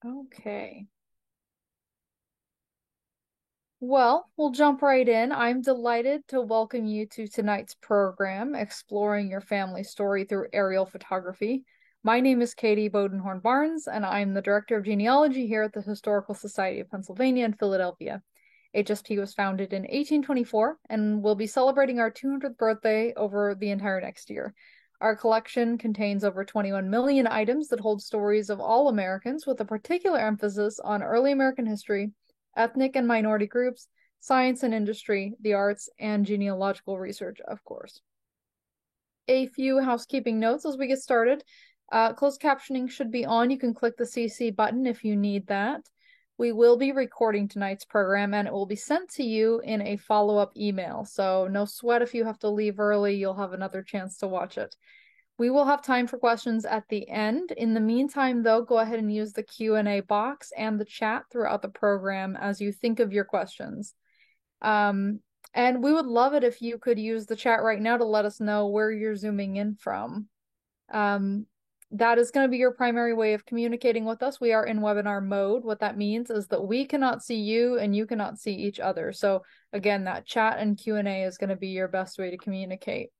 Okay. Well, we'll jump right in. I'm delighted to welcome you to tonight's program, Exploring Your Family Story Through Aerial Photography. My name is Katie Bodenhorn Barnes, and I'm the Director of Genealogy here at the Historical Society of Pennsylvania in Philadelphia. HSP was founded in 1824 and will be celebrating our 200th birthday over the entire next year. Our collection contains over 21 million items that hold stories of all Americans, with a particular emphasis on early American history, ethnic and minority groups, science and industry, the arts, and genealogical research, of course. A few housekeeping notes as we get started. Closed captioning should be on. You can click the CC button if you need that. We will be recording tonight's program and it will be sent to you in a follow-up email. So no sweat if you have to leave early, you'll have another chance to watch it. We will have time for questions at the end. In the meantime, though, go ahead and use the Q&A box and the chat throughout the program as you think of your questions. And we would love it if you could use the chat right now to let us know where you're zooming in from. Um, that is going to be your primary way of communicating with us. We are in webinar mode. What that means is that we cannot see you and you cannot see each other. So again, that chat and Q&A is going to be your best way to communicate.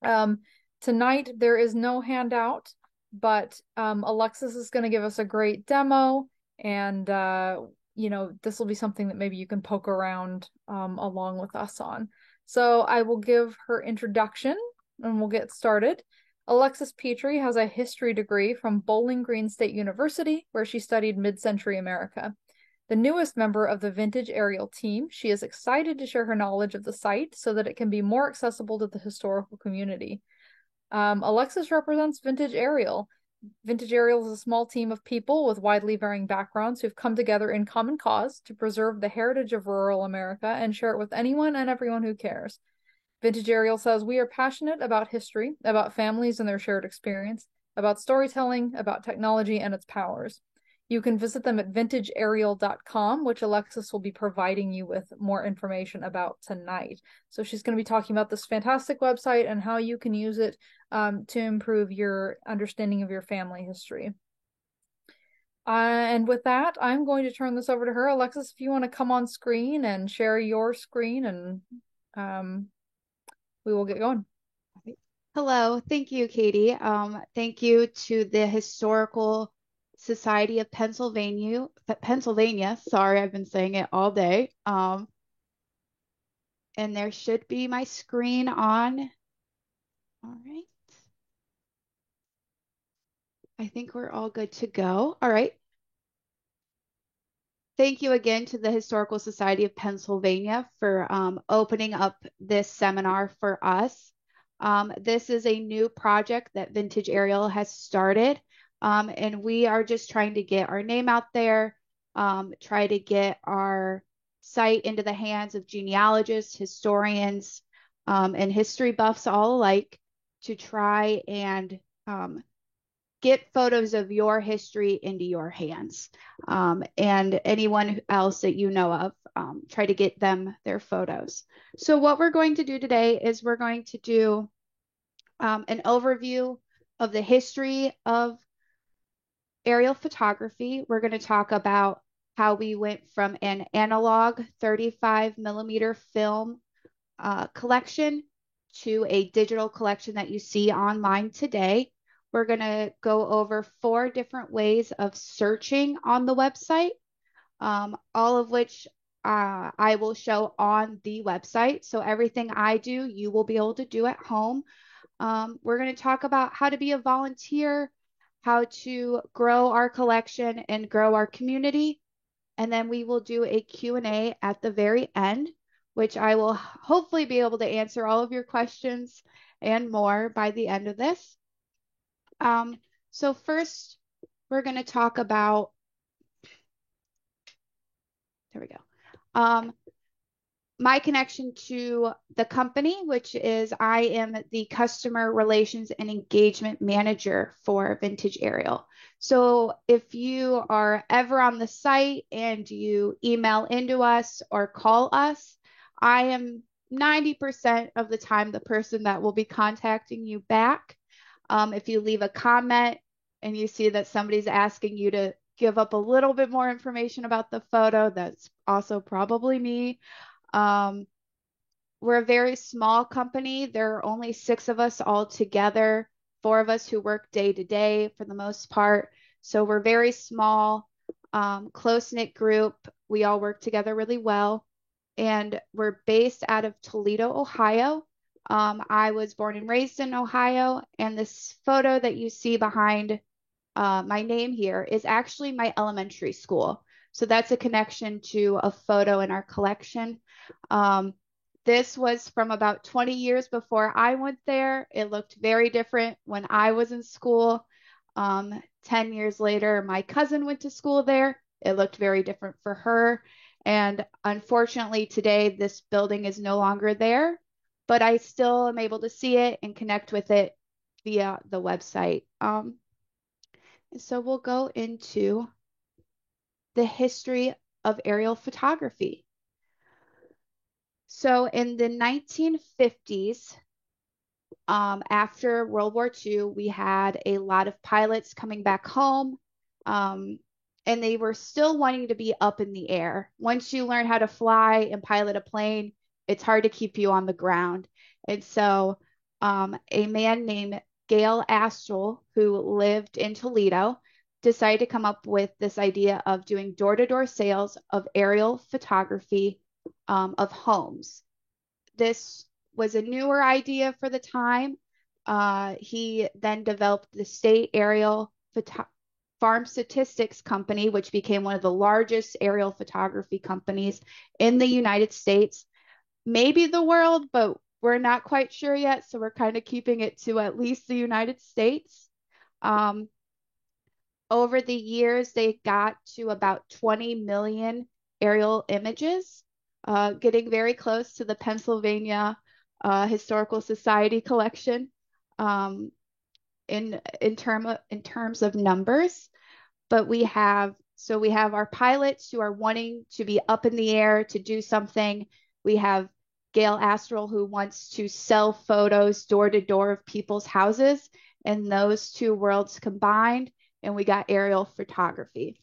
Tonight there is no handout, but Alexis is going to give us a great demo, and this will be something that maybe you can poke around along with us on. So I will give her introduction and we'll get started. Alexis Petrie has a history degree from Bowling Green State University, where she studied mid-century America. The newest member of the Vintage Aerial team, she is excited to share her knowledge of the site so that it can be more accessible to the historical community. Alexis represents Vintage Aerial. Vintage Aerial is a small team of people with widely varying backgrounds who've come together in common cause to preserve the heritage of rural America and share it with anyone and everyone who cares. Vintage Aerial says, "We are passionate about history, about families and their shared experience, about storytelling, about technology and its powers." You can visit them at vintageaerial.com, which Alexis will be providing you with more information about tonight. So she's going to be talking about this fantastic website and how you can use it to improve your understanding of your family history. And with that, I'm going to turn this over to her. Alexis, if you want to come on screen and share your screen, and we will get going. Hello, thank you, Katie. Thank you to the Historical Society of Pennsylvania. Sorry, I've been saying it all day. And there should be my screen on. All right. I think we're all good to go. All right. Thank you again to the Historical Society of Pennsylvania for opening up this seminar for us. This is a new project that Vintage Aerial has started, and we are just trying to get our name out there, try to get our site into the hands of genealogists, historians, and history buffs all alike to try and get photos of your history into your hands, and anyone else that you know of, try to get them their photos. So what we're going to do today is we're going to do an overview of the history of aerial photography. We're going to talk about how we went from an analog 35 millimeter film collection to a digital collection that you see online today. We're going to go over 4 different ways of searching on the website, all of which I will show on the website. So everything I do, you will be able to do at home. We're going to talk about how to be a volunteer, how to grow our collection and grow our community. And then we will do a Q&A at the very end, which I will hopefully be able to answer all of your questions and more by the end of this. So first, we're going to talk about, there we go, my connection to the company, which is I am the customer relations and engagement manager for Vintage Aerial. So if you are ever on the site and you email into us or call us, I am 90% of the time the person that will be contacting you back. If you leave a comment and you see that somebody's asking you to give up a little bit more information about the photo, that's also probably me. Um, we're a very small company. There are only 6 of us all together, 4 of us who work day to day for the most part. So we're very small, close-knit group. We all work together really well. And we're based out of Toledo, Ohio. I was born and raised in Ohio, and this photo that you see behind my name here is actually my elementary school. So that's a connection to a photo in our collection. Um, this was from about 20 years before I went there. It looked very different when I was in school. 10 years later, my cousin went to school there. It looked very different for her. And unfortunately, today, this building is no longer there, but I still am able to see it and connect with it via the website. So we'll go into the history of aerial photography. So in the 1950s, after World War II, we had a lot of pilots coming back home, um, and they were still wanting to be up in the air. Once you learn how to fly and pilot a plane, it's hard to keep you on the ground. And so, a man named Gail Astral, who lived in Toledo, decided to come up with this idea of doing door-to-door sales of aerial photography of homes. This was a newer idea for the time. He then developed the State Aerial Farm Statistics Company, which became one of the largest aerial photography companies in the United States, maybe the world, but we're not quite sure yet. So we're kind of keeping it to at least the United States. Um, Over the years, they got to about 20 million aerial images, getting very close to the Pennsylvania Historical Society collection in terms of numbers. But we have our pilots who are wanting to be up in the air to do something. We have Gail Astral who wants to sell photos door to door of people's houses, and those two worlds combined, and we got aerial photography.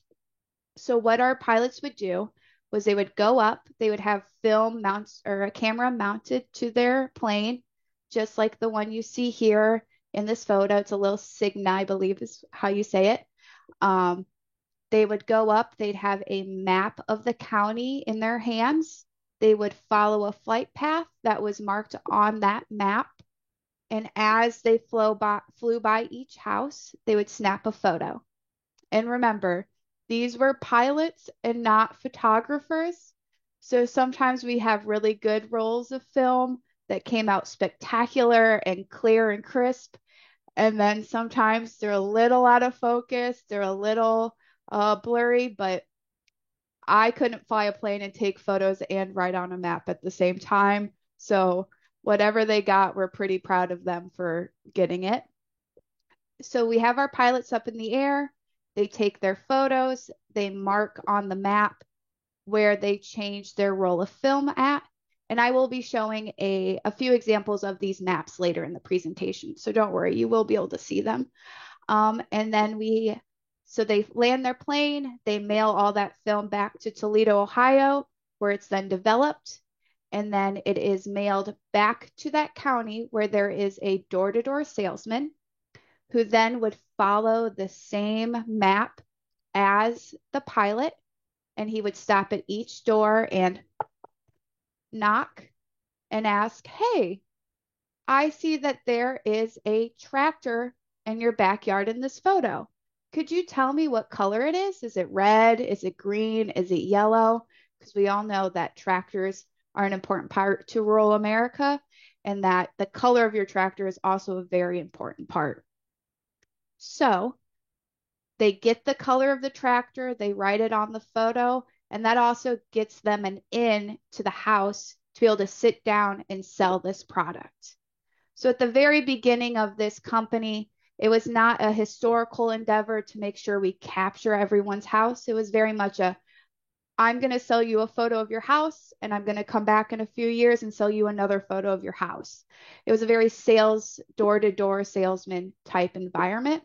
So what our pilots would do was they would go up, they would have film mounts or a camera mounted to their plane, just like the one you see here in this photo. It's a little Cigna, I believe is how you say it. Um, they would go up, they'd have a map of the county in their hands. They would follow a flight path that was marked on that map. And as they flew by each house, they would snap a photo. And remember, these were pilots and not photographers. So sometimes we have really good rolls of film that came out spectacular and clear and crisp. And then sometimes they're a little out of focus, they're a little blurry, but I couldn't fly a plane and take photos and write on a map at the same time. So whatever they got, we're pretty proud of them for getting it. So we have our pilots up in the air. They take their photos, they mark on the map where they change their roll of film at. And I will be showing a few examples of these maps later in the presentation. So don't worry, you will be able to see them. And then so they land their plane, they mail all that film back to Toledo, Ohio, where it's then developed. And then it is mailed back to that county where there is a door-to-door salesman who then would follow the same map as the pilot. And he would stop at each door and knock and ask, "Hey, I see that there is a tractor in your backyard in this photo. Could you tell me what color it is? Is it red? Is it green? Is it yellow?" Because we all know that tractors are an important part to rural America and that the color of your tractor is also a very important part. So they get the color of the tractor, they write it on the photo, and that also gets them an in to the house to be able to sit down and sell this product. So at the very beginning of this company, it was not a historical endeavor to make sure we capture everyone's house. It was very much I'm going to sell you a photo of your house, and I'm going to come back in a few years and sell you another photo of your house. It was a very door-to-door salesman type environment.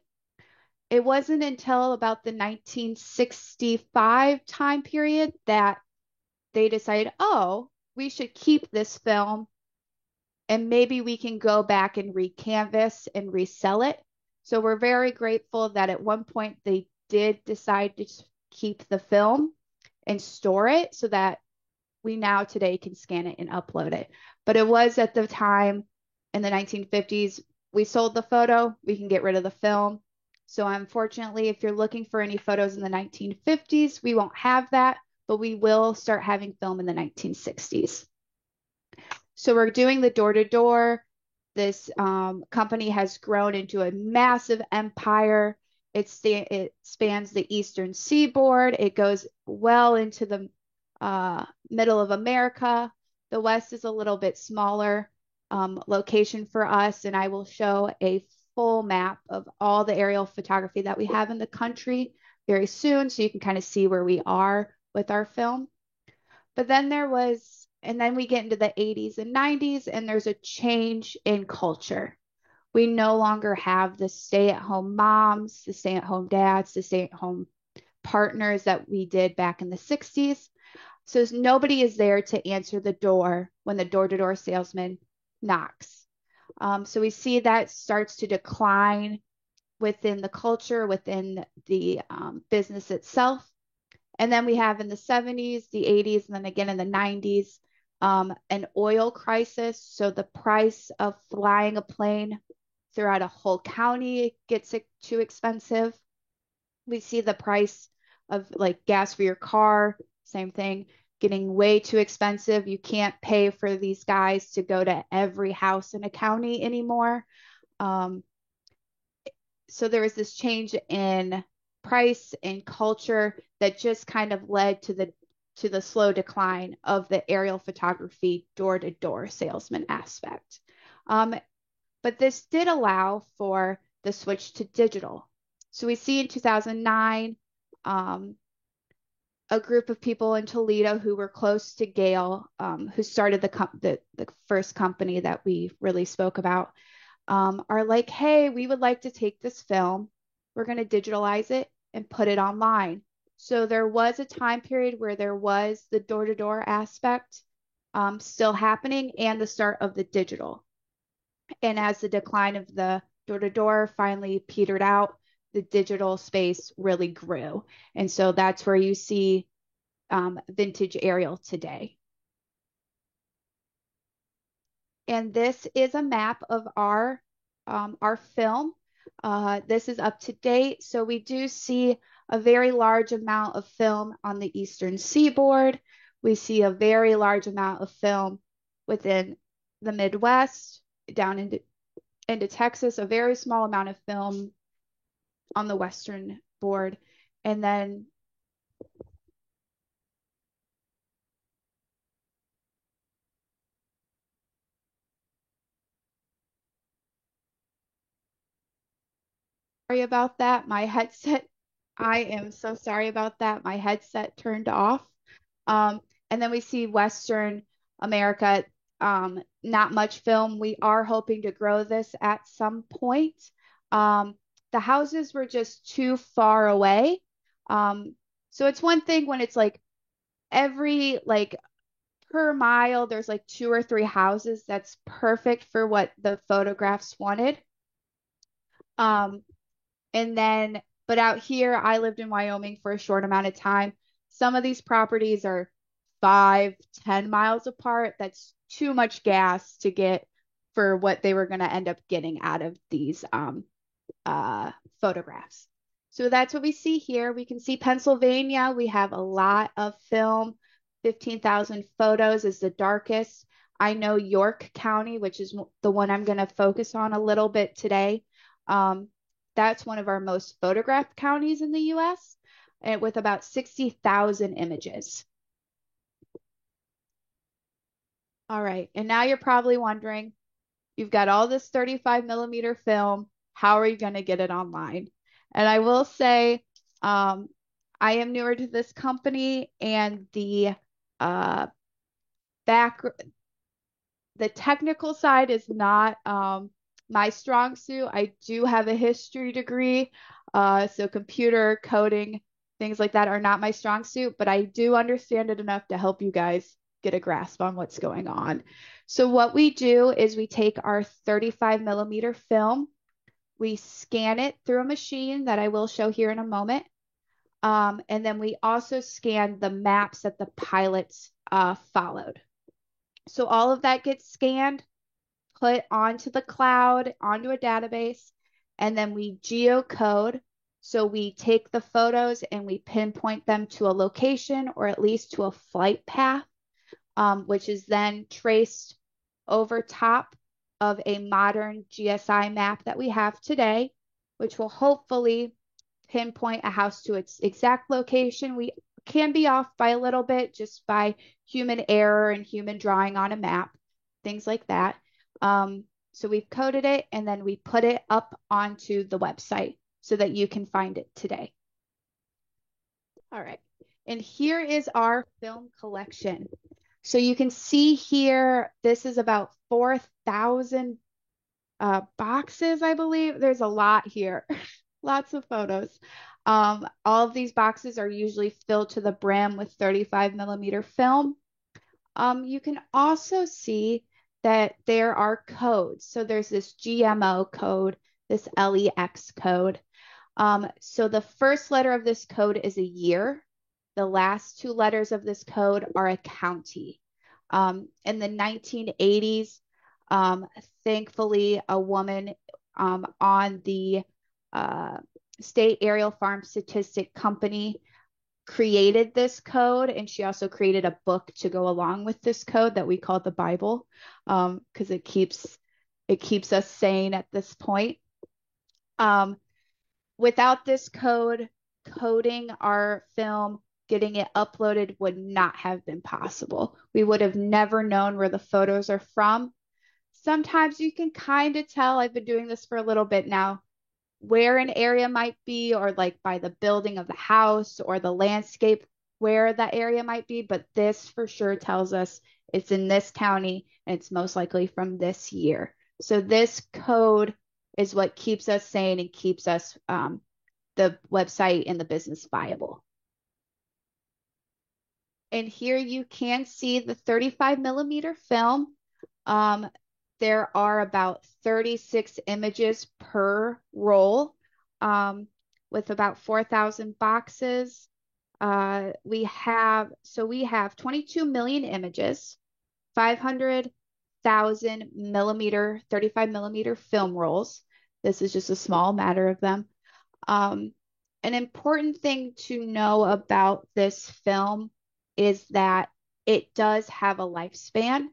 it wasn't until about the 1965 time period that they decided, oh, we should keep this film and maybe we can go back and recanvas and resell it. So we're very grateful that at one point they did decide to keep the film and store it so that we now today can scan it and upload it. But it was at the time in the 1950s, we sold the photo, we can get rid of the film. So unfortunately, if you're looking for any photos in the 1950s, we won't have that, but we will start having film in the 1960s. So we're doing the door to door. This company has grown into a massive empire. It spans the eastern seaboard. It goes well into the middle of America. The West is a little bit smaller location for us, and I will show a full map of all the aerial photography that we have in the country very soon, so you can kind of see where we are with our film. But then and then we get into the 80s and 90s, and there's a change in culture. We no longer have the stay at home moms, the stay at home dads, the stay at home partners that we did back in the 60s. So nobody is there to answer the door when the door to door salesman knocks. So we see that starts to decline within the culture, within the business itself. And then we have in the 70s, the 80s, and then again in the 90s, an oil crisis. So the price of flying a plane throughout a whole county gets too expensive. We see the price of like gas for your car, same thing, getting way too expensive. You can't pay for these guys to go to every house in a county anymore. Um, so there was this change in price and culture that just kind of led to the slow decline of the aerial photography door-to-door salesman aspect. But this did allow for the switch to digital. So we see in 2009 a group of people in Toledo who were close to Gale, who started the first company that we really spoke about, are like, hey, we would like to take this film, we're going to digitalize it and put it online. So there was a time period where there was the door-to-door aspect still happening and the start of the digital. And as the decline of the door-to-door finally petered out, the digital space really grew. And so that's where you see vintage aerial today. And this is a map of our film. This is up to date. So we do see a very large amount of film on the eastern seaboard. We see a very large amount of film within the Midwest, down into Texas, a very small amount of film on the western board. And then sorry about that. I am so sorry about that. My headset turned off. Um, and then we see Western America, not much film. We are hoping to grow this at some point. The houses were just too far away. So it's one thing when it's like every like per mile, there's like two or three houses. That's perfect for what the photographs wanted. Um, And then, but out here, I lived in Wyoming for a short amount of time. Some of these properties are 5, 10 miles apart. That's too much gas to get for what they were going to end up getting out of these photographs. So that's what we see here. We can see Pennsylvania. We have a lot of film. 15,000 photos is the darkest. I know York County, which is the one I'm going to focus on a little bit today. That's one of our most photographed counties in the US, and with about 60,000 images. All right, and now you're probably wondering, you've got all this 35 millimeter film, how are you going to get it online? And I will say, I am newer to this company, and uh, back, the technical side is not my strong suit. I do have a history degree, so computer coding, things like that are not my strong suit, but I do understand it enough to help you guys get a grasp on what's going on. So what we do is we take our 35 millimeter film, we scan it through a machine that I will show here in a moment. And then we also scan the maps that the pilots followed. So all of that gets scanned, put onto the cloud, onto a database, and then we geocode. So we take the photos and we pinpoint them to a location or at least to a flight path, which is then traced over top of a modern GSI map that we have today, which will hopefully pinpoint a house to its exact location. We can be off by a little bit just by human error and human drawing on a map, things like that. So we've coded it and then we put it up onto the website so that you can find it today. All right. And here is our film collection. So you can see here, this is about 4,000 boxes, I believe. There's a lot here, lots of photos. All of these boxes are usually filled to the brim with 35 millimeter film. You can also see that there are codes. So there's this GMO code, this LEX code. So the first letter of this code is a year. The last two letters of this code are a county. In the 1980s, thankfully, a woman on the State Aerial Farm Statistic Company created this code, and she also created a book to go along with this code that we call the Bible, because it keeps us sane at this point. Without this code, coding our film, getting it uploaded would not have been possible. We would have never known where the photos are from. Sometimes you can kind of tell, I've been doing this for a little bit now, where an area might be, or like by the building of the house or the landscape where that area might be, but this for sure tells us it's in this county and it's most likely from this year. So this code is what keeps us sane and keeps us the website and the business viable. And here you can see the 35 millimeter film. There are about 36 images per roll, with about 4,000 boxes. We have 22 million images, 500,000 millimeter, 35 millimeter film rolls. This is just a small matter of them. An important thing to know about this film is that it does have a lifespan.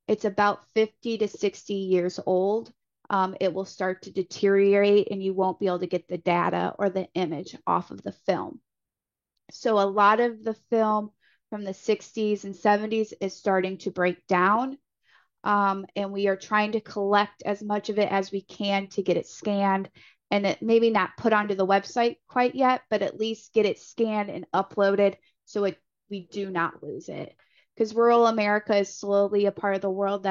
It's about 50 to 60 years old. It will start to deteriorate and you won't be able to get the data or the image off of the film. So a lot of the film from the 60s and 70s is starting to break down. And we are trying to collect as much of it as we can to get it scanned and it maybe not put onto the website quite yet, but at least get it scanned and uploaded so we do not lose it. Because rural America is slowly a part of the world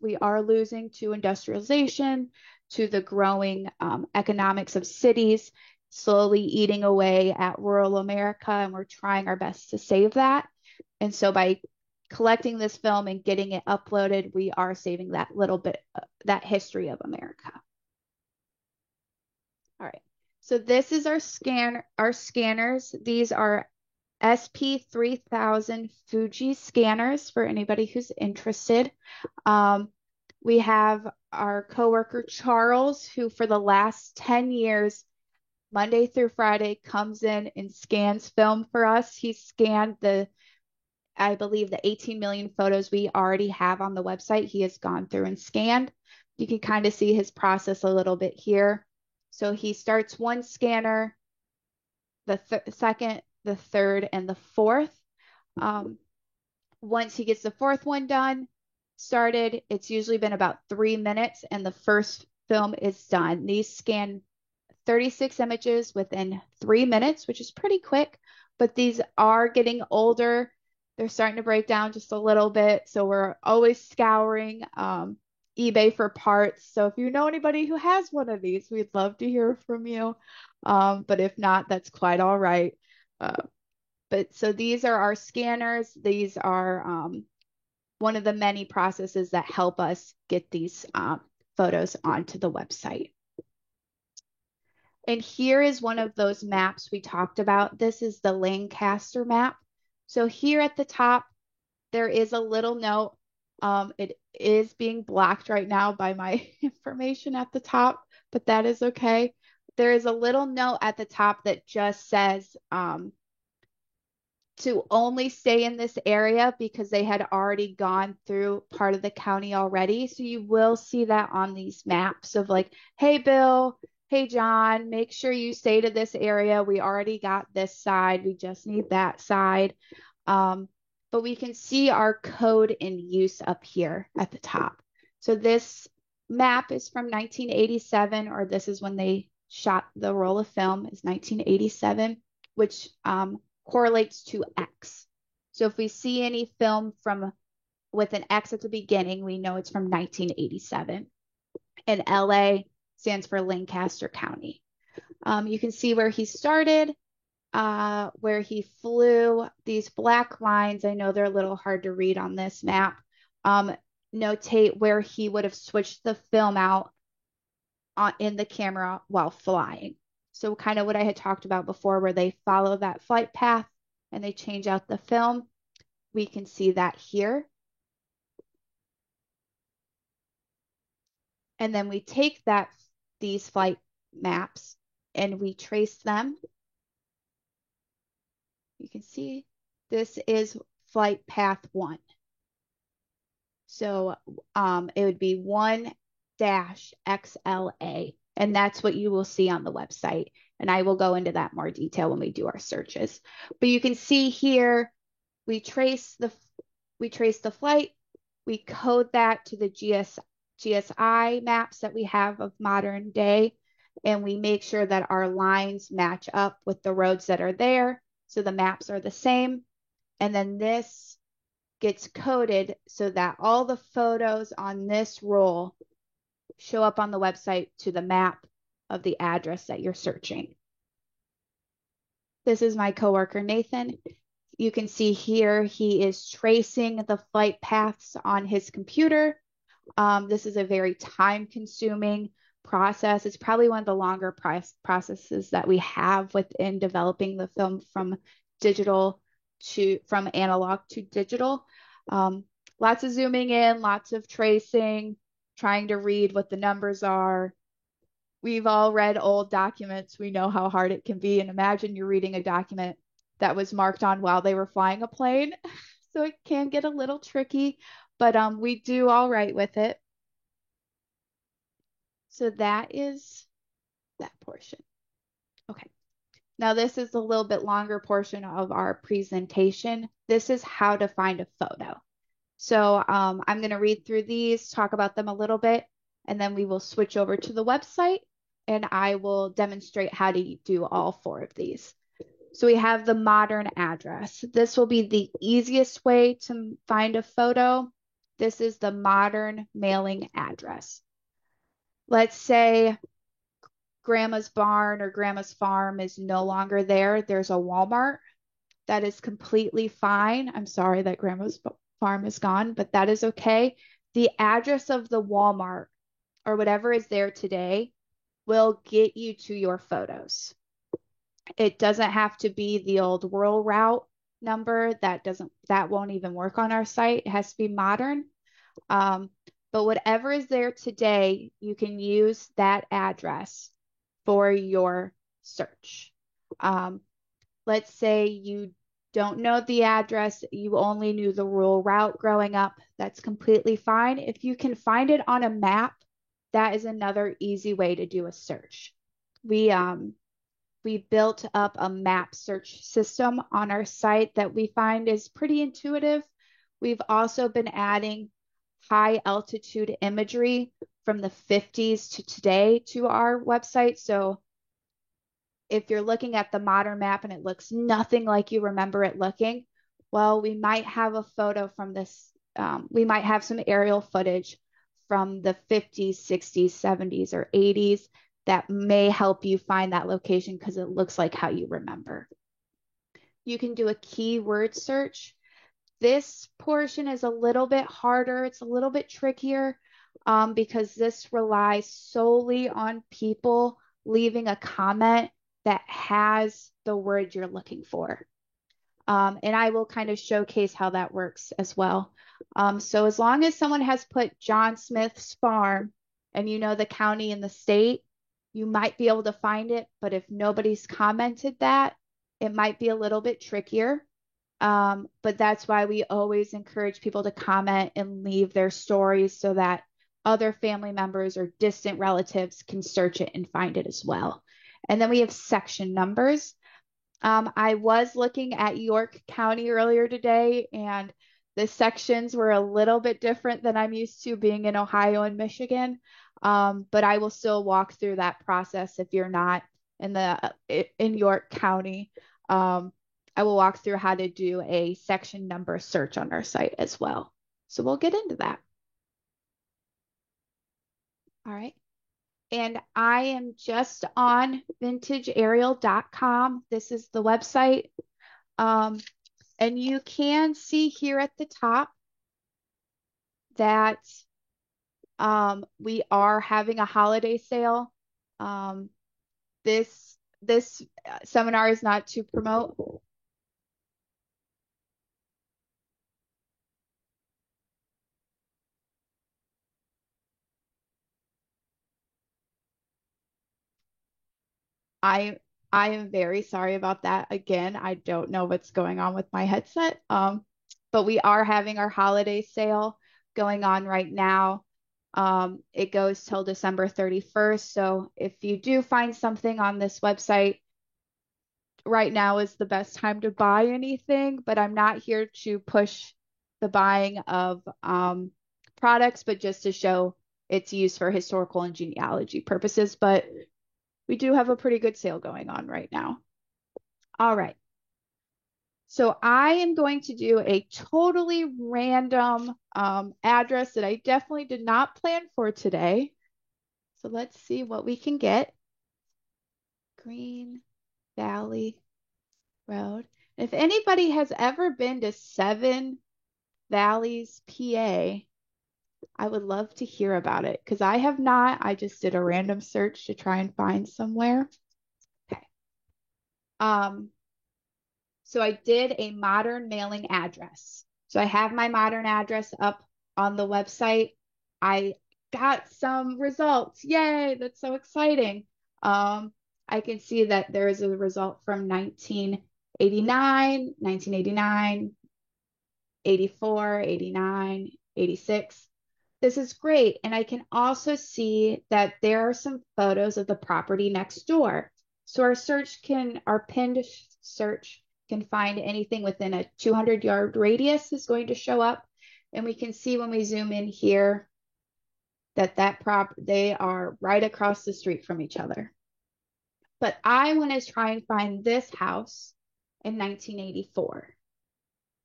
we are losing to industrialization, to the growing economics of cities, slowly eating away at rural America, and we're trying our best to save that. And so by collecting this film and getting it uploaded, we are saving that little bit, that history of America. All right. So this is our scanners. These are SP3000 Fuji scanners for anybody who's interested. We have our coworker Charles, who for the last 10 years, Monday through Friday, comes in and scans film for us. He scanned I believe the 18 million photos we already have on the website. He has gone through and scanned. You can kind of see his process a little bit here. So he starts one scanner, the second, the third, and the fourth. Once he gets the fourth one started, it's usually been about 3 minutes and the first film is done. These scan 36 images within 3 minutes, which is pretty quick, but these are getting older. They're starting to break down just a little bit. So we're always scouring. eBay for parts. So if you know anybody who has one of these, we'd love to hear from you. But if not, that's quite all right. Uh, but so these are our scanners. These are one of the many processes that help us get these photos onto the website. And here is one of those maps we talked about. This is the Lancaster map. So here at the top, there is a little note. It is being blocked right now by my information at the top, but that is okay. There is a little note at the top that just says to only stay in this area because they had already gone through part of the county already. So you will see that on these maps of like, hey, Bill, hey, John, make sure you stay to this area. We already got this side. We just need that side. But we can see our code in use up here at the top. So this map is from 1987, or this is when they shot the roll of film, is 1987, which correlates to X. So if we see any film from with an X at the beginning, we know it's from 1987. And LA stands for Lancaster County. You can see where he started, where he flew. These black lines, I know they're a little hard to read on this map, notate where he would have switched the film out in the camera while flying. So kind of what I had talked about before, where they follow that flight path and they change out the film. We can see that here. And then we take these flight maps and we trace them. You can see this is flight path 1. So it would be 1-XLA, and that's what you will see on the website. And I will go into that more detail when we do our searches. But you can see here, we trace the flight, we code that to the GSI maps that we have of modern day, and we make sure that our lines match up with the roads that are there. So the maps are the same. And then this gets coded so that all the photos on this roll show up on the website to the map of the address that you're searching. This is my coworker, Nathan. You can see here, he is tracing the flight paths on his computer. This is a very time-consuming process. It's probably one of the longer processes that we have within developing the film from analog to digital. Lots of zooming in, lots of tracing, trying to read what the numbers are. We've all read old documents. We know how hard it can be. And imagine you're reading a document that was marked on while they were flying a plane. So it can get a little tricky, but we do all right with it. So that is that portion. Okay. Now this is a little bit longer portion of our presentation. This is how to find a photo. So I'm going to read through these, talk about them a little bit, and then we will switch over to the website and I will demonstrate how to do all 4 of these. So we have the modern address. This will be the easiest way to find a photo. This is the modern mailing address. Let's say grandma's barn or grandma's farm is no longer there. There's a Walmart. That is completely fine. I'm sorry that grandma's farm is gone, but that is okay. The address of the Walmart or whatever is there today will get you to your photos. It doesn't have to be the old rural route number. That won't even work on our site. It has to be modern. But whatever is there today, you can use that address for your search. Let's say you don't know the address, you only knew the rural route growing up. That's completely fine. If you can find it on a map, that is another easy way to do a search. We built up a map search system on our site that we find is pretty intuitive. We've also been adding high altitude imagery from the 50s to today to our website. So if you're looking at the modern map and it looks nothing like you remember it looking, well, we might have a photo from this. We might have some aerial footage from the 50s, 60s, 70s, or 80s that may help you find that location because it looks like how you remember. You can do a keyword search. This portion is a little bit harder. It's a little bit trickier because this relies solely on people leaving a comment that has the word you're looking for. And I will kind of showcase how that works as well. So as long as someone has put John Smith's farm and you know the county and the state, you might be able to find it. But if nobody's commented that, it might be a little bit trickier. But that's why we always encourage people to comment and leave their stories so that other family members or distant relatives can search it and find it as well. And then we have section numbers. I was looking at York County earlier today, and the sections were a little bit different than I'm used to being in Ohio and Michigan. But I will still walk through that process if you're not in York County. I will walk through how to do a section number search on our site as well. So we'll get into that. All right. And I am just on vintageaerial.com. This is the website. And you can see here at the top that we are having a holiday sale. This seminar is not to promote. I am very sorry about that. Again, I don't know what's going on with my headset. But we are having our holiday sale going on right now. It goes till December 31st. So if you do find something on this website, right now is the best time to buy anything, but I'm not here to push the buying of products, but just to show its use for historical and genealogy purposes. But we do have a pretty good sale going on right now. All right. So I am going to do a totally random address that I definitely did not plan for today. So let's see what we can get. Green Valley Road. If anybody has ever been to Seven Valleys, PA, I would love to hear about it because I have not. I just did a random search to try and find somewhere. Okay. So I did a modern mailing address. So I have my modern address up on the website. I got some results. Yay, that's so exciting. I can see that there is a result from 1989, 1989, 84, 89, 86. This is great. And I can also see that there are some photos of the property next door. So our pinned search can find anything within a 200-yard radius is going to show up. And we can see when we zoom in here that they are right across the street from each other. But I want to try and find this house in 1984.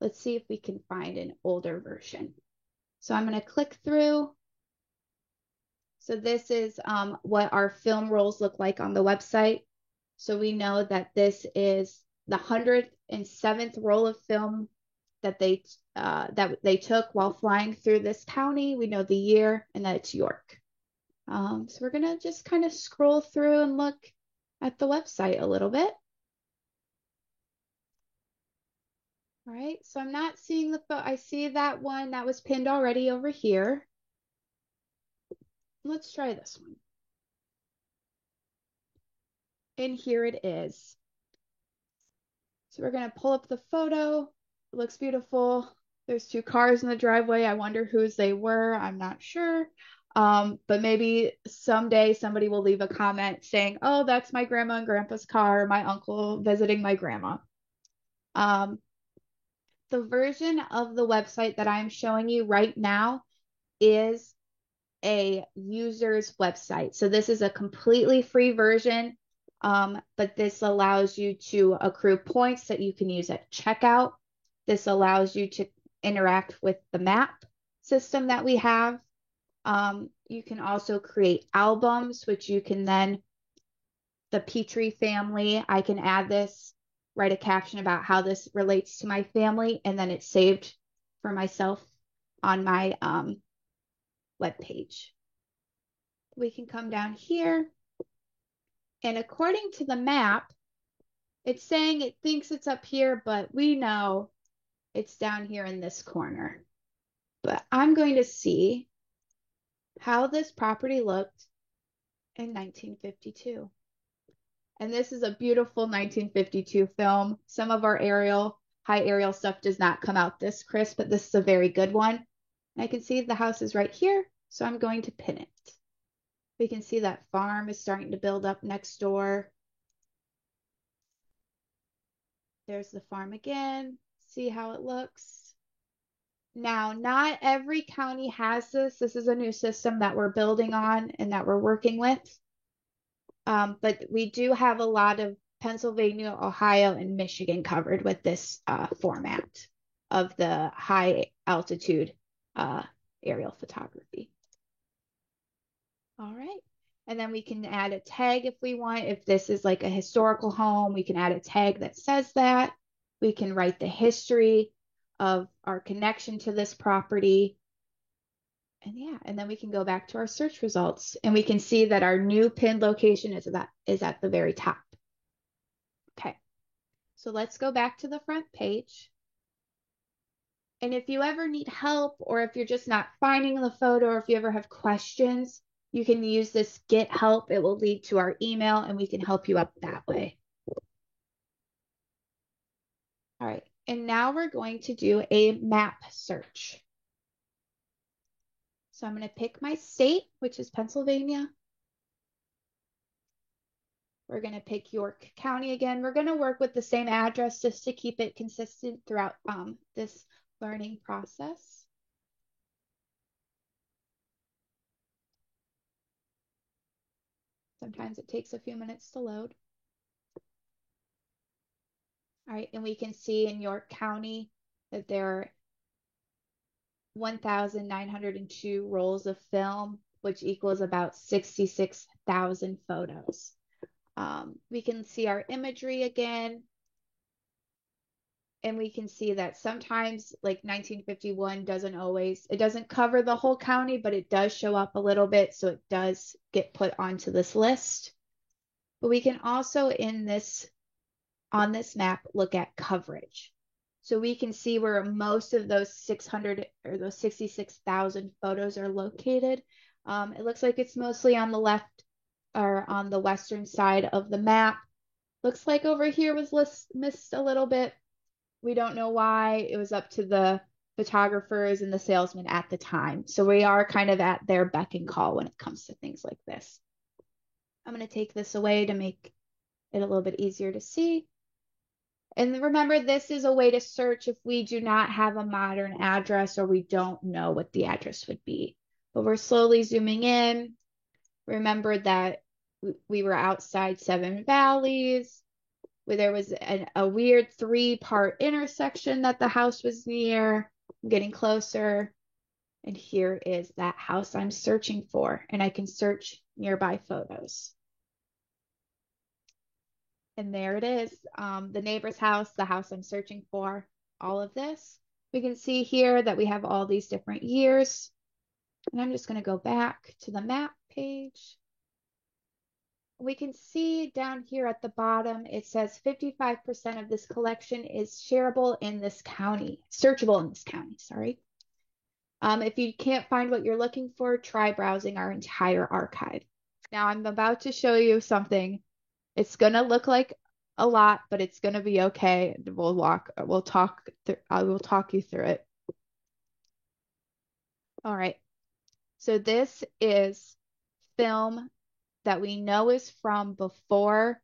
Let's see if we can find an older version. So I'm going to click through. So this is what our film rolls look like on the website. So we know that this is the 107th roll of film that they took while flying through this county. We know the year and that it's York. So we're going to just kind of scroll through and look at the website a little bit. All right, so I'm not seeing the photo. I see that one that was pinned already over here. Let's try this one. And here it is. So we're going to pull up the photo. It looks beautiful. There's two cars in the driveway. I wonder whose they were. I'm not sure. But maybe someday somebody will leave a comment saying, oh, that's my grandma and grandpa's car, my uncle visiting my grandma. The version of the website that I'm showing you right now is a user's website. So this is a completely free version, but this allows you to accrue points that you can use at checkout. This allows you to interact with the map system that we have. You can also create albums, which you can then, the Petrie family, I can add this, write a caption about how this relates to my family, and then it's saved for myself on my web page. We can come down here, and according to the map, it's saying it thinks it's up here, but we know it's down here in this corner. But I'm going to see how this property looked in 1952. And this is a beautiful 1952 film. Some of our high aerial stuff does not come out this crisp, but this is a very good one. And I can see the house is right here, so I'm going to pin it. We can see that farm is starting to build up next door. There's the farm again. See how it looks. Now, not every county has this. This is a new system that we're building on and that we're working with. But we do have a lot of Pennsylvania, Ohio, and Michigan covered with this format of the high altitude aerial photography. All right. And then we can add a tag if we want. If this is like a historical home, we can add a tag that says that. We can write the history of our connection to this property. And yeah, and then we can go back to our search results and we can see that our new pinned location is at the very top. Okay, so let's go back to the front page. And if you ever need help, or if you're just not finding the photo, or if you ever have questions, you can use this Get Help. It will lead to our email and we can help you up that way. All right, and now we're going to do a map search. So I'm going to pick my state, which is Pennsylvania. We're going to pick York County again. We're going to work with the same address just to keep it consistent throughout this learning process. Sometimes it takes a few minutes to load. All right, and we can see in York County that there are 1,902 rolls of film, which equals about 66,000 photos. We can see our imagery again. And we can see that sometimes like 1951 it doesn't cover the whole county, but it does show up a little bit. So it does get put onto this list. But we can also on this map, look at coverage. So we can see where most of those 600 or those 66,000 photos are located. It looks like it's mostly on the left or on the western side of the map. Looks like over here was missed a little bit. We don't know why. It was up to the photographers and the salesmen at the time. So we are kind of at their beck and call when it comes to things like this. I'm going to take this away to make it a little bit easier to see. And remember, this is a way to search if we do not have a modern address or we don't know what the address would be. But we're slowly zooming in. Remember that we were outside Seven Valleys, where there was a weird 3-part intersection that the house was near. I'm getting closer. And here is that house I'm searching for. And I can search nearby photos. And there it is, the neighbor's house, the house I'm searching for, all of this. We can see here that we have all these different years. And I'm just going to go back to the map page. We can see down here at the bottom, it says 55% of this collection is shareable in this county, searchable in this county, sorry. If you can't find what you're looking for, try browsing our entire archive. Now I'm about to show you something. It's gonna look like a lot, but it's gonna be okay. I will talk you through it. All right. So this is film that we know is from before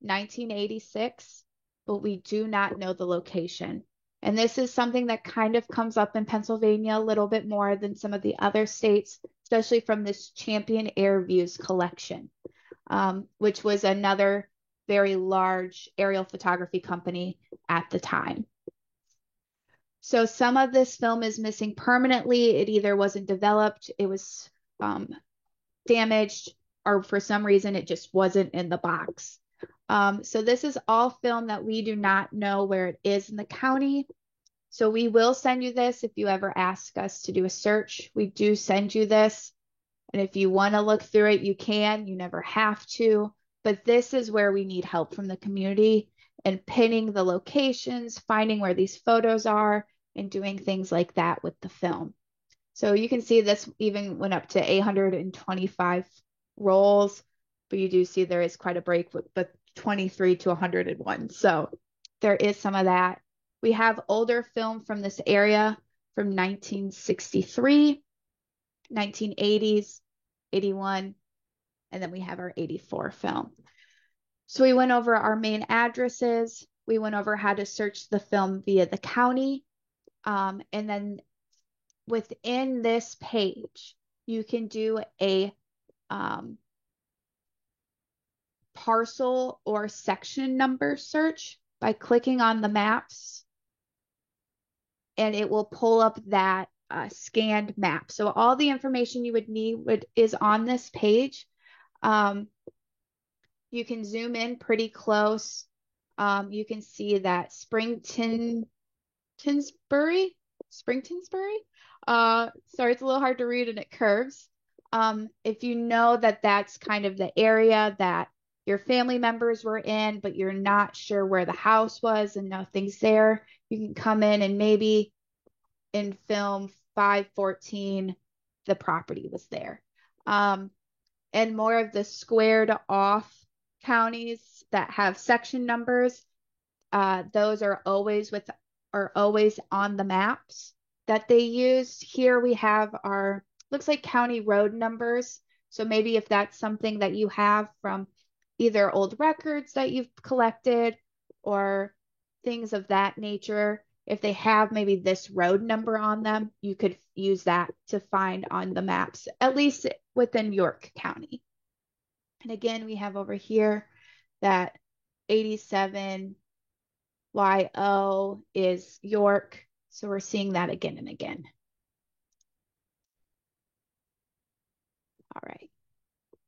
1986, but we do not know the location. And this is something that kind of comes up in Pennsylvania a little bit more than some of the other states, especially from this Champion Air Views collection, which was another very large aerial photography company at the time. So some of this film is missing permanently. It either wasn't developed, it was damaged, or for some reason it just wasn't in the box. So this is all film that we do not know where it is in the county. So we will send you this if you ever ask us to do a search. We do send you this. And if you want to look through it, you can. You never have to. But this is where we need help from the community and pinning the locations, finding where these photos are, and doing things like that with the film. So you can see this even went up to 825 rolls, but you do see there is quite a break with the 23 to 101. So there is some of that. We have older film from this area from 1963, 1980s, 81, and then we have our 84 film. So we went over our main addresses. We went over how to search the film via the county. And then within this page, you can do a parcel or section number search by clicking on the maps, and it will pull up that scanned map. So all the information you would need is on this page. You can zoom in pretty close. You can see that Springtonsbury. Sorry, it's a little hard to read and it curves. If you know that that's kind of the area that your family members were in, but you're not sure where the house was and nothing's there, you can come in and maybe in film 514, the property was there. And more of the squared off counties that have section numbers, those are always on the maps that they use. Here we have our, looks like county road numbers. So maybe if that's something that you have from either old records that you've collected or things of that nature, if they have maybe this road number on them, you could use that to find on the maps, at least within York County. And again, we have over here that 87 YO is York. So we're seeing that again and again. All right.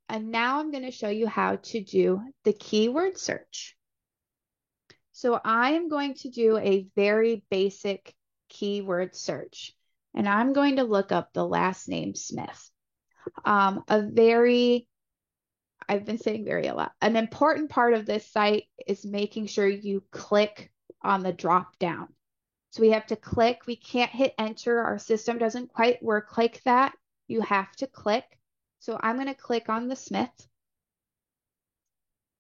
And now I'm going to show you how to do the keyword search. So I am going to do a very basic keyword search, and I'm going to look up the last name Smith. I've been saying very a lot. An important part of this site is making sure you click on the drop down. So we have to click. We can't hit enter. Our system doesn't quite work like that. You have to click. So I'm going to click on the Smith.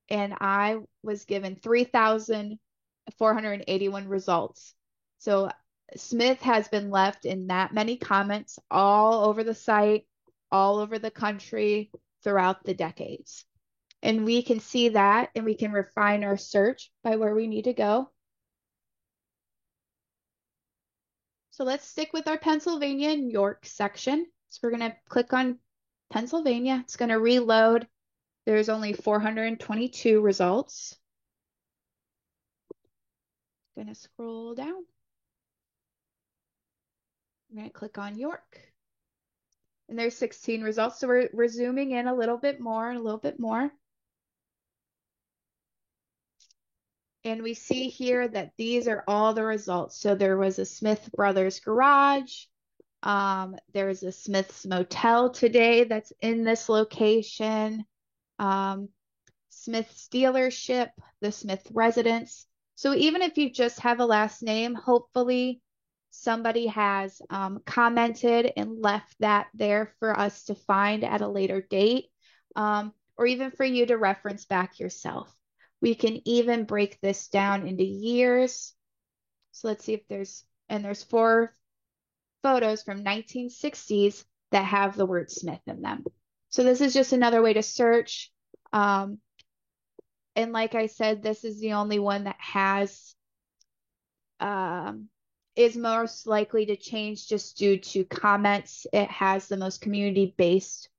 And I was given 3,481 results. So Smith has been left in that many comments all over the site, all over the country, throughout the decades. And we can see that, and we can refine our search by where we need to go. So let's stick with our Pennsylvania and York section. So we're going to click on Pennsylvania. It's going to reload. There's only 422 results. Going to scroll down. I'm going to click on York. And there's 16 results. So we're zooming in a little bit more and a little bit more. And we see here that these are all the results. So there was a Smith Brothers garage. There's a Smith's Motel today that's in this location. Smith's dealership, the Smith residence. So even if you just have a last name, hopefully somebody has commented and left that there for us to find at a later date, or even for you to reference back yourself. We can even break this down into years. So let's see if there's 4 photos from 1960s that have the word Smith in them. So this is just another way to search. And like I said, this is the only one that has is most likely to change just due to comments. It has the most community-based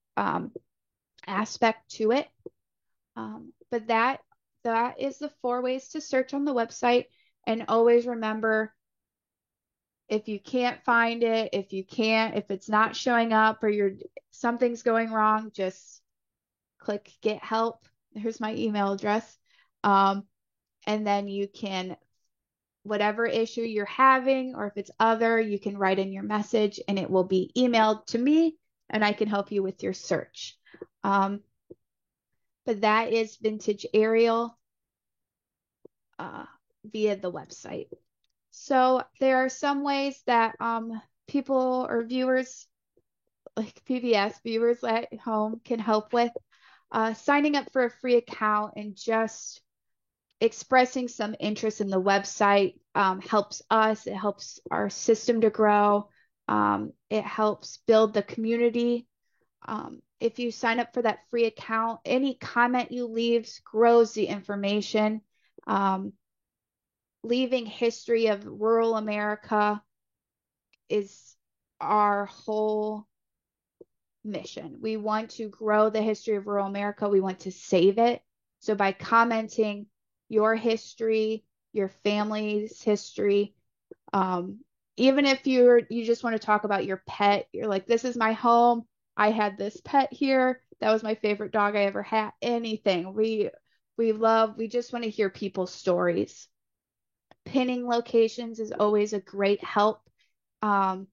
aspect to it. But that is the 4 ways to search on the website. And always remember, If you can't find it, if it's not showing up or something's going wrong, just click get help. Here's my email address. Um, and then you can, whatever issue you're having, or if it's other, you can write in your message and it will be emailed to me and I can help you with your search. Um, but that is Vintage Aerial uh, via the website. So there are some ways that people or viewers, like PBS viewers at home, can help with signing up for a free account and just expressing some interest in the website helps us. It helps our system to grow. It helps build the community. If you sign up for that free account, any comment you leave grows the information. Um, Leaving history of rural America is our whole mission. We want to grow the history of rural America. We want to save it. So by commenting your history, your family's history, um, even if you just want to talk about your pet, you're like, this is my home. I had this pet here. That was my favorite dog I ever had. Anything. We just want to hear people's stories. Pinning locations is always a great help. Um,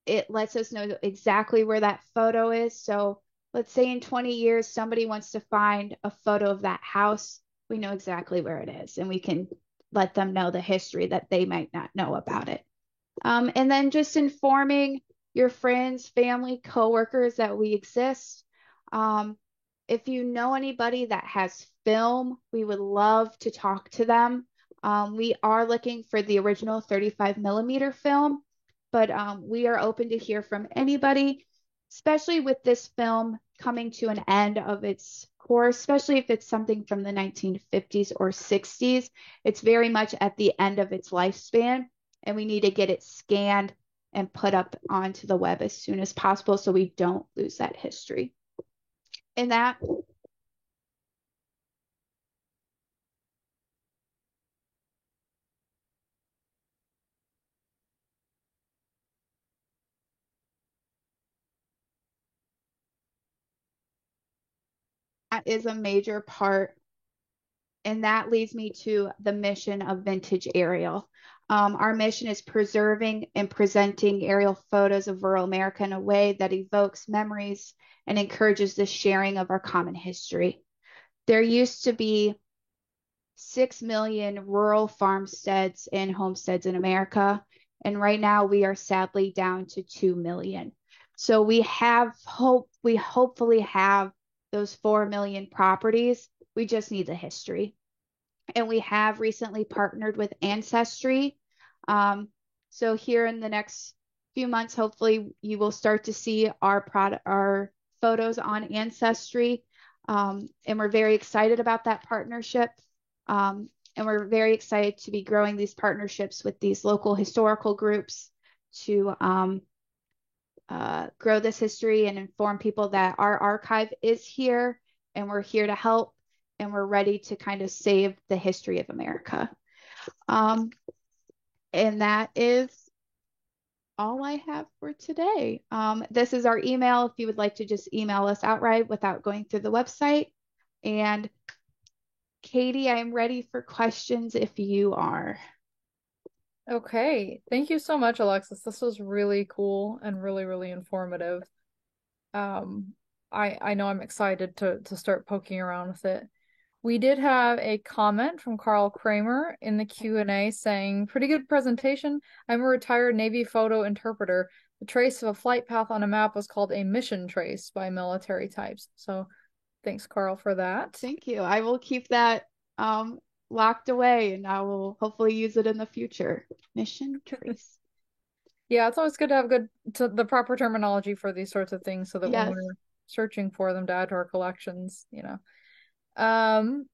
it lets us know exactly where that photo is. So let's say in 20 years, somebody wants to find a photo of that house. We know exactly where it is, and we can let them know the history that they might not know about it. And then just informing your friends, family, coworkers that we exist. Um, if you know anybody that has film, we would love to talk to them. We are looking for the original 35 millimeter film, but we are open to hear from anybody, especially with this film coming to an end of its course, especially if it's something from the 1950s or 60s. It's very much at the end of its lifespan, and we need to get it scanned and put up onto the web as soon as possible so we don't lose that history. And that is a major part. And that leads me to the mission of Vintage Aerial. Our mission is preserving and presenting aerial photos of rural America in a way that evokes memories and encourages the sharing of our common history. There used to be 6 million rural farmsteads and homesteads in America. And right now we are sadly down to 2 million. So we hopefully have those 4 million properties. We just need the history. And we have recently partnered with Ancestry. Um, so here in the next few months, hopefully you will start to see our photos on Ancestry. And we're very excited about that partnership. And we're very excited to be growing these partnerships with these local historical groups to grow this history and inform people that our archive is here and we're here to help and we're ready to kind of save the history of America. Um, and that is all I have for today. This is our email if you would like to just email us outright without going through the website. And Katie, I'm ready for questions if you are. Okay, thank you so much, Alexis. This was really cool and really, really informative. Um, I know I'm excited to start poking around with it. We did have a comment from Carl Kramer in the Q&A saying, "Pretty good presentation. I'm a retired Navy photo interpreter. The trace of a flight path on a map was called a mission trace by military types." So thanks, Carl, for that. Thank you. I will keep that um, locked away and I will hopefully use it in the future. Mission trace. Yeah, it's always good to have the proper terminology for these sorts of things so that when Yes. we're searching for them to add to our collections, you know. Um,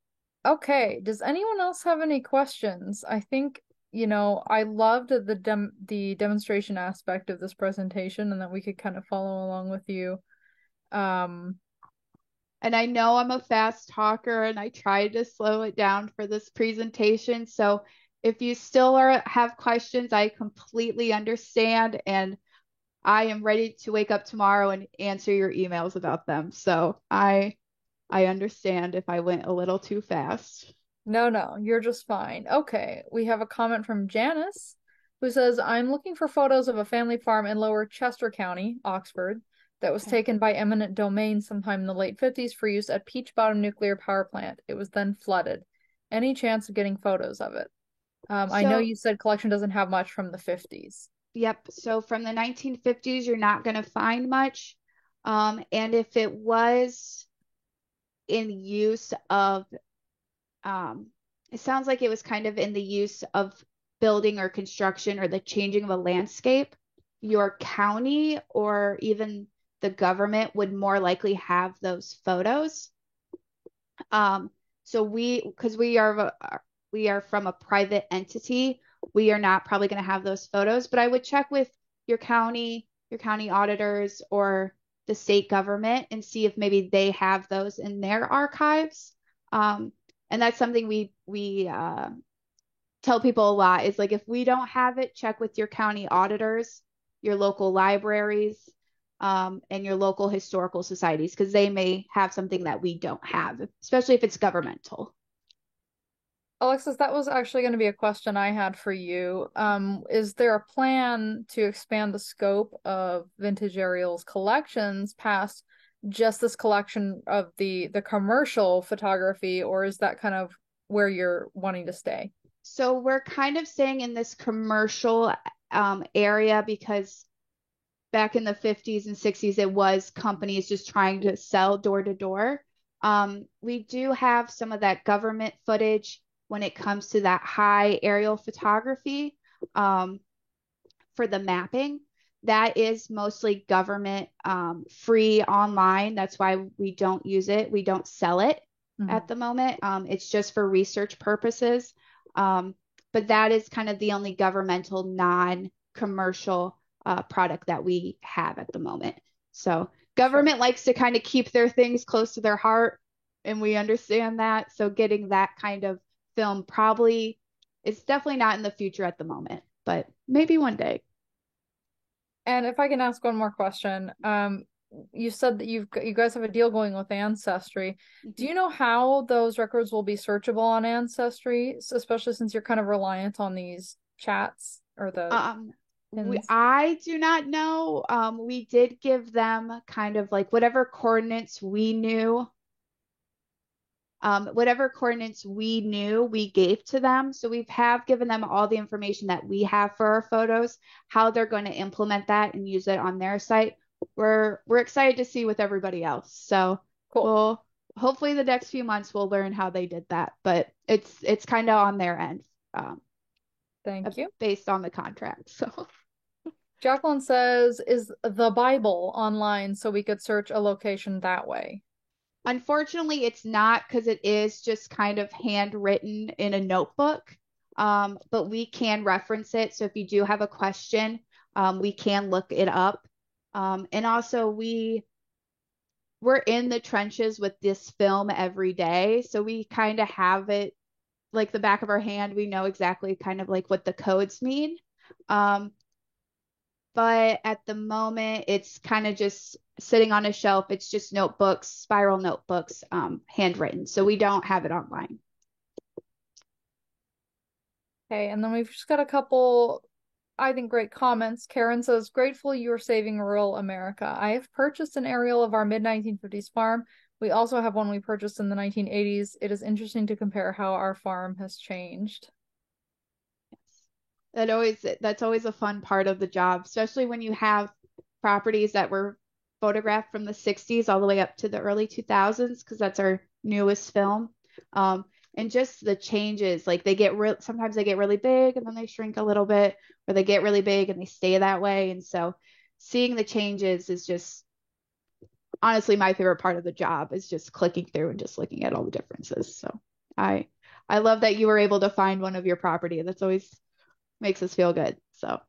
okay. Does anyone else have any questions? I think, I loved the demonstration aspect of this presentation and that we could kind of follow along with you. Um, And I know I'm a fast talker and I tried to slow it down for this presentation. So if you still have questions, I completely understand, and I am ready to wake up tomorrow and answer your emails about them. So I understand if I went a little too fast. No, no, you're just fine. Okay, we have a comment from Janice who says, I'm looking for photos of a family farm in Lower Chester County, Oxford, that was Okay. taken by eminent domain sometime in the late 50s for use at Peach Bottom Nuclear Power Plant. It was then flooded. Any chance of getting photos of it? I know So, you said collection doesn't have much from the 50s. yep. So from the 1950s, you're not going to find much. And if it was in use of, um, it sounds like it was kind of in the use of building or construction or the changing of a landscape, your county or even the government would more likely have those photos. Um, so because we are from a private entity, we are not probably going to have those photos, but I would check with your county auditors or the state government and see if maybe they have those in their archives. Um, and that's something we tell people a lot is like if we don't have it, check with your county auditors, your local libraries, and your local historical societies because they may have something that we don't have, especially if it's governmental. Alexis, that was actually going to be a question I had for you. Is there a plan to expand the scope of Vintage Aerial's collections past just this collection of the commercial photography, or is that kind of where you're wanting to stay? So we're kind of staying in this commercial area because back in the 50s and 60s, it was companies just trying to sell door to door. We do have some of that government footage when it comes to that high aerial photography for the mapping. That is mostly government free online. That's why we don't use it. We don't sell it Mhm. at the moment. It's just for research purposes. Um, but that is kind of the only governmental non-commercial product that we have at the moment. So Sure. government likes to kind of keep their things close to their heart, and we understand that. So getting that kind of film probably it's definitely not in the future at the moment, but maybe one day. And if I can ask one more question, you said that you guys have a deal going with Ancestry. Do Mhm. you know how those records will be searchable on Ancestry, especially since you're kind of reliant on these chats or the Um, pins? I do not know. We did give them kind of like whatever coordinates we knew, we gave to them. So we have given them all the information that we have for our photos, how they're going to implement that and use it on their site. We're excited to see with everybody else. So Cool. we'll hopefully the next few months we'll learn how they did that, but it's kind of on their end, um, Thank you. based on the contract. So. Jacqueline says, is the Bible online so we could search a location that way? Unfortunately, it's not because it is just kind of handwritten in a notebook, but we can reference it. So if you do have a question, we can look it up. And also, we're in the trenches with this film every day, so we kind of have it like the back of our hand. We know exactly kind of like what the codes mean. Um, but at the moment it's kind of just sitting on a shelf. It's just notebooks, spiral notebooks, handwritten. So we don't have it online. Okay, and then we've just got a couple, I think, great comments. Karen says, grateful you are saving rural America. I have purchased an aerial of our mid-1950s farm. We also have one we purchased in the 1980s. It is interesting to compare how our farm has changed. That's always a fun part of the job, especially when you have properties that were photographed from the 60s all the way up to the early 2000s, because that's our newest film. And just the changes, like sometimes they get really big and then they shrink a little bit, or they get really big and they stay that way. And so seeing the changes is just honestly my favorite part of the job is just clicking through and just looking at all the differences. So I I love that you were able to find one of your property. That's always makes us feel good. So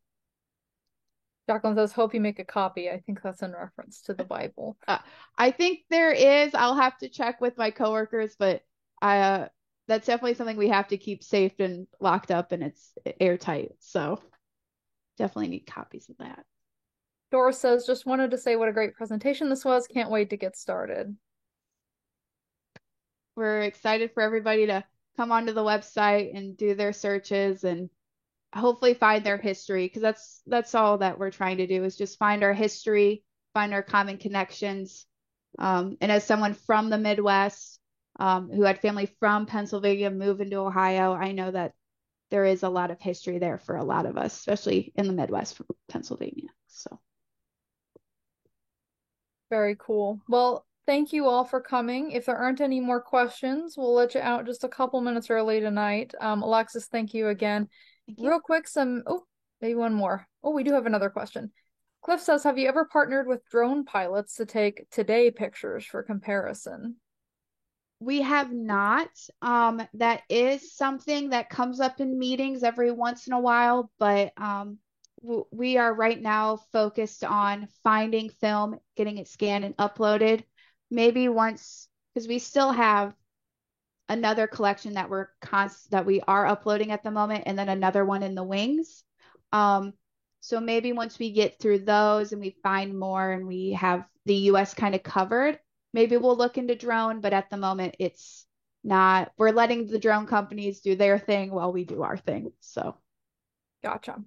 Jacqueline says, hope you make a copy. I think that's in reference to the Bible. uh, I think there is. I'll have to check with my coworkers, but I that's definitely something we have to keep safe and locked up and it's airtight. So definitely need copies of that. Doris says, just wanted to say what a great presentation this was. Can't wait to get started. We're excited for everybody to come onto the website and do their searches and hopefully find their history because that's all that we're trying to do is just find our history, find our common connections. And as someone from the Midwest, who had family from Pennsylvania move into Ohio, I know that there is a lot of history there for a lot of us, especially in the Midwest from Pennsylvania. So Very cool. Well, thank you all for coming. If there aren't any more questions, we'll let you out just a couple minutes early tonight. Alexis, thank you again. thank you. Real quick, maybe one more. Oh, we do have another question. Cliff says, have you ever partnered with drone pilots to take today pictures for comparison? We have not. That is something that comes up in meetings every once in a while, but we are right now focused on finding film, getting it scanned and uploaded. Maybe once, because we still have another collection that that we are uploading at the moment, and then another one in the wings. Um, so maybe once we get through those and we find more and we have the US kind of covered, maybe we'll look into drone, but at the moment it's not. We're letting the drone companies do their thing while we do our thing. So Gotcha.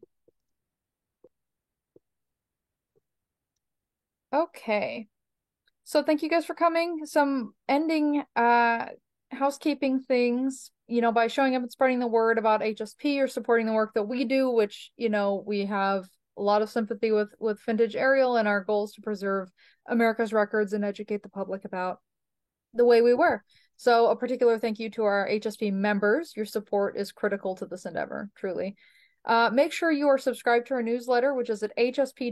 Okay. So thank you guys for coming. Some ending housekeeping things, by showing up and spreading the word about HSP or supporting the work that we do, which, we have a lot of sympathy with Vintage Aerial and our goals to preserve America's records and educate the public about the way we were. So a particular thank you to our HSP members. Your support is critical to this endeavor, truly. Make sure you are subscribed to our newsletter, which is at hsp.org/e-news.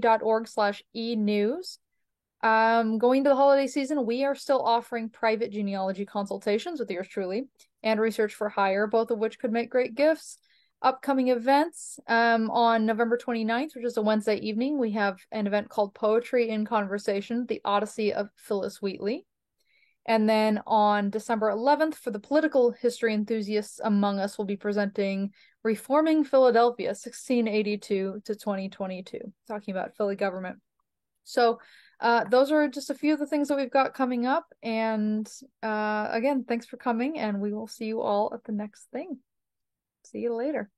Going to the holiday season, we are still offering private genealogy consultations with yours truly and research for hire, both of which could make great gifts. Upcoming events, on November 29th, which is a Wednesday evening, we have an event called Poetry in Conversation, The Odyssey of Phillis Wheatley. And then on December 11th, for the political history enthusiasts among us, we'll be presenting Reforming Philadelphia, 1682 to 2022, talking about Philly government. So those are just a few of the things that we've got coming up. And again, thanks for coming, and we will see you all at the next thing. See you later.